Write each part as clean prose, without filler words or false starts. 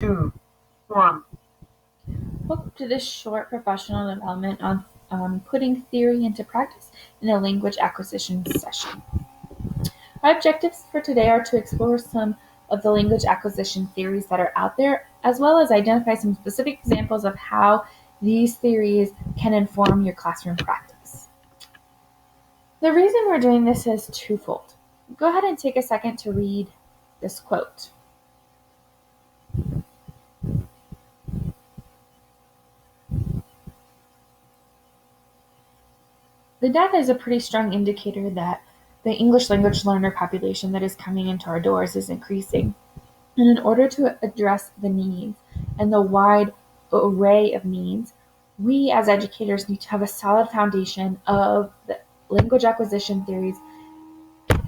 Two, one. Welcome to this short professional development on putting theory into practice in a language acquisition session. Our objectives for today are to explore some of the language acquisition theories that are out there, as well as identify some specific examples of how these theories can inform your classroom practice. The reason we're doing this is twofold. Go ahead and take a second to read this quote. The data is a pretty strong indicator that the English language learner population that is coming into our doors is increasing. And in order to address the needs and the wide array of needs, we as educators need to have a solid foundation of the language acquisition theories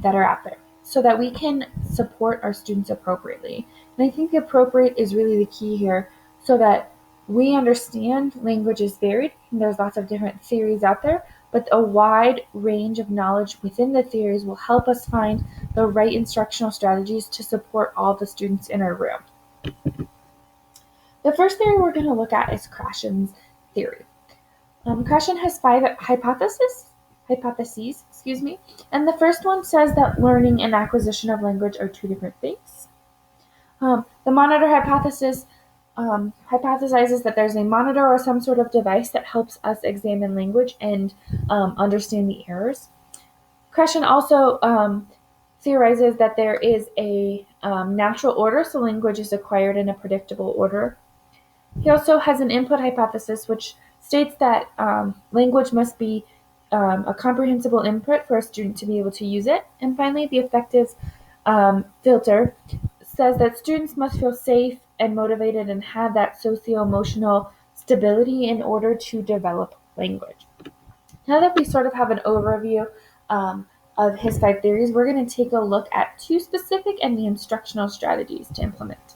that are out there so that we can support our students appropriately. And I think appropriate is really the key here so that we understand language is varied and there's lots of different theories out there, but a wide range of knowledge within the theories will help us find the right instructional strategies to support all the students in our room. The first theory we're going to look at is Krashen's theory. Krashen has five hypotheses, and the first one says that learning and acquisition of language are two different things. The monitor hypothesis hypothesizes that there's a monitor or some sort of device that helps us examine language and understand the errors. Krashen also theorizes that there is a natural order, so language is acquired in a predictable order. He also has an input hypothesis, which states that language must be a comprehensible input for a student to be able to use it. And finally, the affective filter says that students must feel safe and motivated and have that socio-emotional stability in order to develop language. Now that we sort of have an overview of his five theories, we're going to take a look at two specific and the instructional strategies to implement.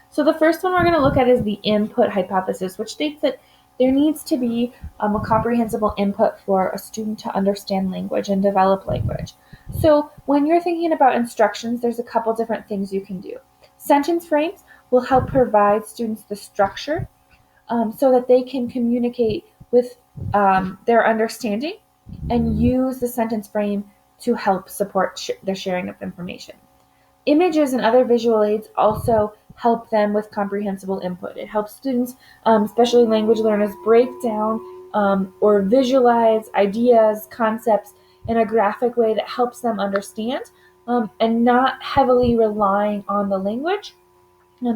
So the first one we're going to look at is the input hypothesis, which states that there needs to be a comprehensible input for a student to understand language and develop language. So when you're thinking about instructions, there's a couple different things you can do. Sentence frames will help provide students the structure so that they can communicate with their understanding and use the sentence frame to help support their sharing of information. Images and other visual aids also help them with comprehensible input. It helps students, especially language learners, break down or visualize ideas, concepts in a graphic way that helps them understand and not heavily relying on the language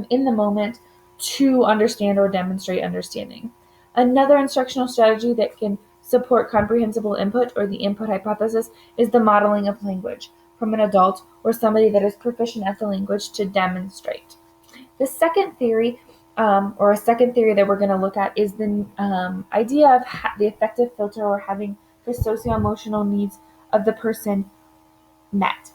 in the moment to understand or demonstrate understanding. Another instructional strategy that can support comprehensible input or the input hypothesis is the modeling of language from an adult or somebody that is proficient at the language to demonstrate. The second theory, or a second theory that we're going to look at, is the idea of the affective filter or having the socio-emotional needs of the person met.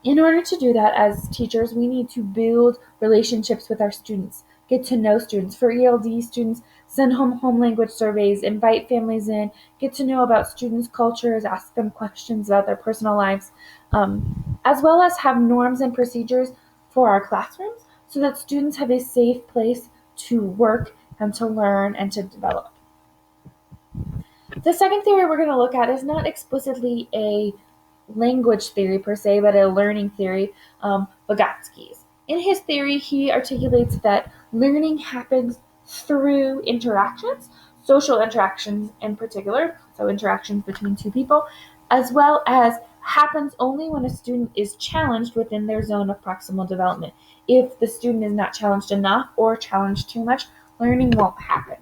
In order to do that, as teachers, we need to build relationships with our students, get to know students. For ELD students, send home language surveys, invite families in, get to know about students' cultures, ask them questions about their personal lives, as well as have norms and procedures for our classrooms so that students have a safe place to work and to learn and to develop. The second theory we're going to look at is not explicitly a language theory per se, but a learning theory, Vygotsky's. In his theory, he articulates that learning happens through interactions, social interactions in particular, so interactions between two people, as well as happens only when a student is challenged within their zone of proximal development. If the student is not challenged enough or challenged too much, learning won't happen.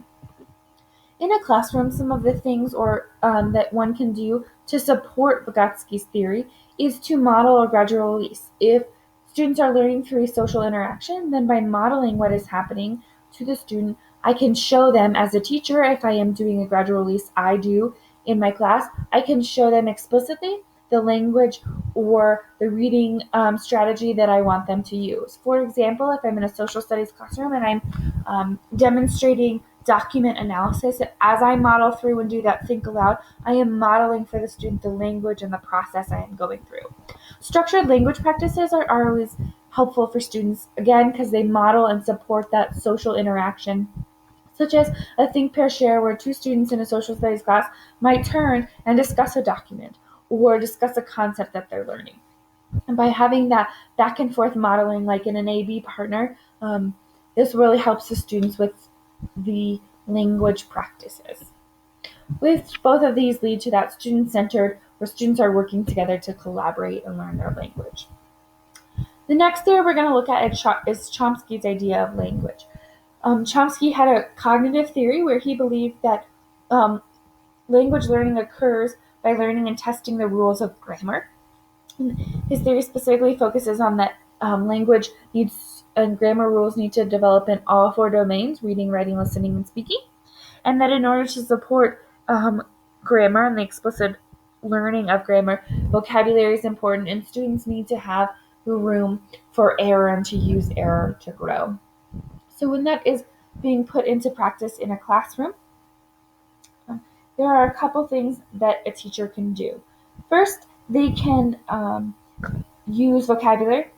In a classroom, some of the things that one can do to support Vygotsky's theory is to model a gradual release. If students are learning through a social interaction, then by modeling what is happening to the student, I can show them as a teacher, if I am doing a gradual release, I do in my class, I can show them explicitly the language or the reading strategy that I want them to use. For example, if I'm in a social studies classroom and I'm demonstrating document analysis, as I model through and do that think aloud, I am modeling for the student the language and the process I am going through. Structured language practices are always helpful for students, again, because they model and support that social interaction, such as a think, pair, share, where two students in a social studies class might turn and discuss a document or discuss a concept that they're learning. And by having that back and forth modeling, like in an A/B partner, this really helps the students with the language practices. With both of these lead to that student-centered, where students are working together to collaborate and learn their language. The next theory we're going to look at is Chomsky's idea of language. Chomsky had a cognitive theory where he believed that language learning occurs by learning and testing the rules of grammar. His theory specifically focuses on that language needs and grammar rules need to develop in all four domains: reading, writing, listening, and speaking. And that in order to support grammar and the explicit learning of grammar, vocabulary is important, and students need to have room for error and to use error to grow. So when that is being put into practice in a classroom, there are a couple things that a teacher can do. First, they can use vocabulary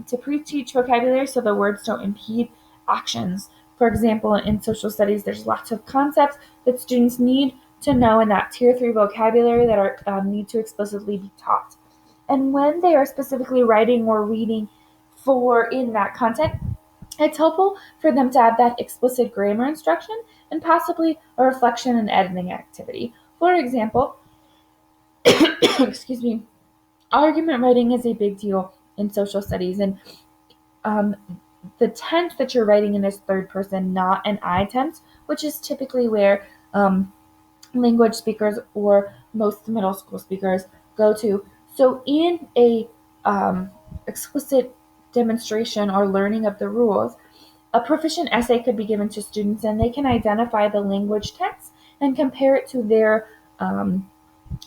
to pre-teach vocabulary so the words don't impede actions. For example, in social studies, there's lots of concepts that students need to know in that Tier 3 vocabulary that are need to explicitly be taught. And when they are specifically writing or reading in that content, it's helpful for them to have that explicit grammar instruction and possibly a reflection and editing activity. For example, excuse me, argument writing is a big deal in social studies, and the tense that you're writing in is third person, not an I tense, which is typically where language speakers or most middle school speakers go to. So in a explicit demonstration or learning of the rules, a proficient essay could be given to students, and they can identify the language tense and compare it to their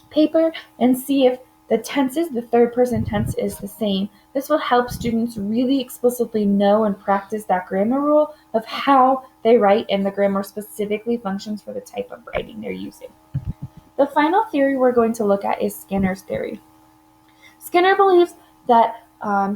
paper and see if the third person tense is the same. This will help students really explicitly know and practice that grammar rule of how they write, and the grammar specifically functions for the type of writing they're using. The final theory we're going to look at is Skinner's theory. Skinner believes that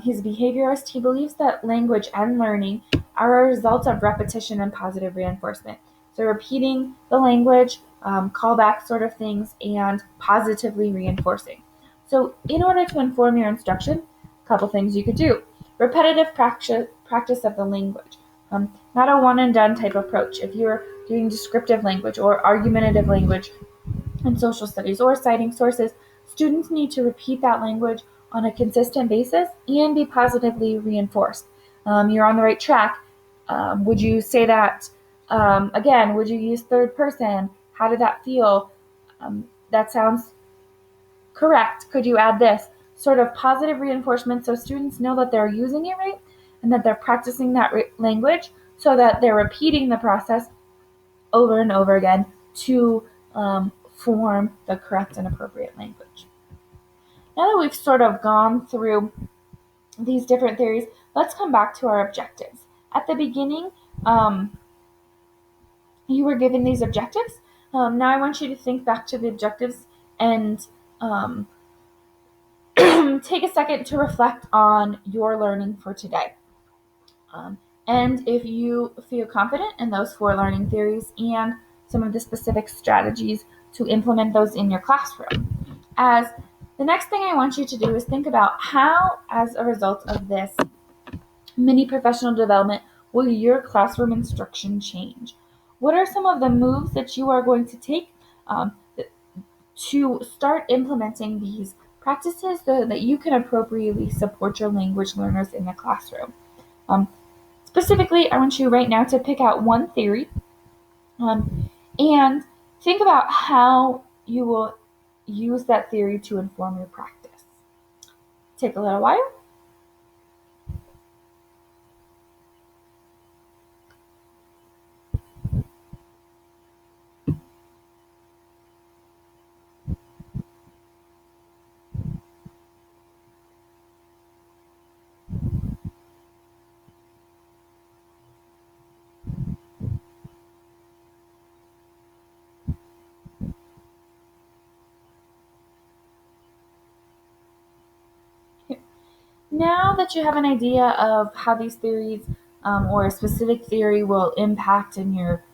he's a behaviorist. He believes that language and learning are a result of repetition and positive reinforcement. So repeating the language, callback sort of things, and positively reinforcing. So in order to inform your instruction, a couple things you could do. Repetitive practice of the language. Not a one and done type approach. If you're doing descriptive language or argumentative language in social studies or citing sources, students need to repeat that language on a consistent basis and be positively reinforced. You're on the right track. Would you say that again? Would you use third person? How did that feel? That sounds correct. Could you add this? Sort of positive reinforcement so students know that they're using it right and that they're practicing that language so that they're repeating the process over and over again to form the correct and appropriate language. Now that we've sort of gone through these different theories, let's come back to our objectives. At the beginning, you were given these objectives. Now I want you to think back to the objectives and take a second to reflect on your learning for today. And if you feel confident in those 4 learning theories and some of the specific strategies to implement those in your classroom. As the next thing I want you to do is think about how, as a result of this mini professional development, will your classroom instruction change? What are some of the moves that you are going to take to start implementing these practices so that you can appropriately support your language learners in the classroom? Specifically, I want you right now to pick out one theory and think about how you will use that theory to inform your practice. Take a little while. Now that you have an idea of how these theories or a specific theory will impact in your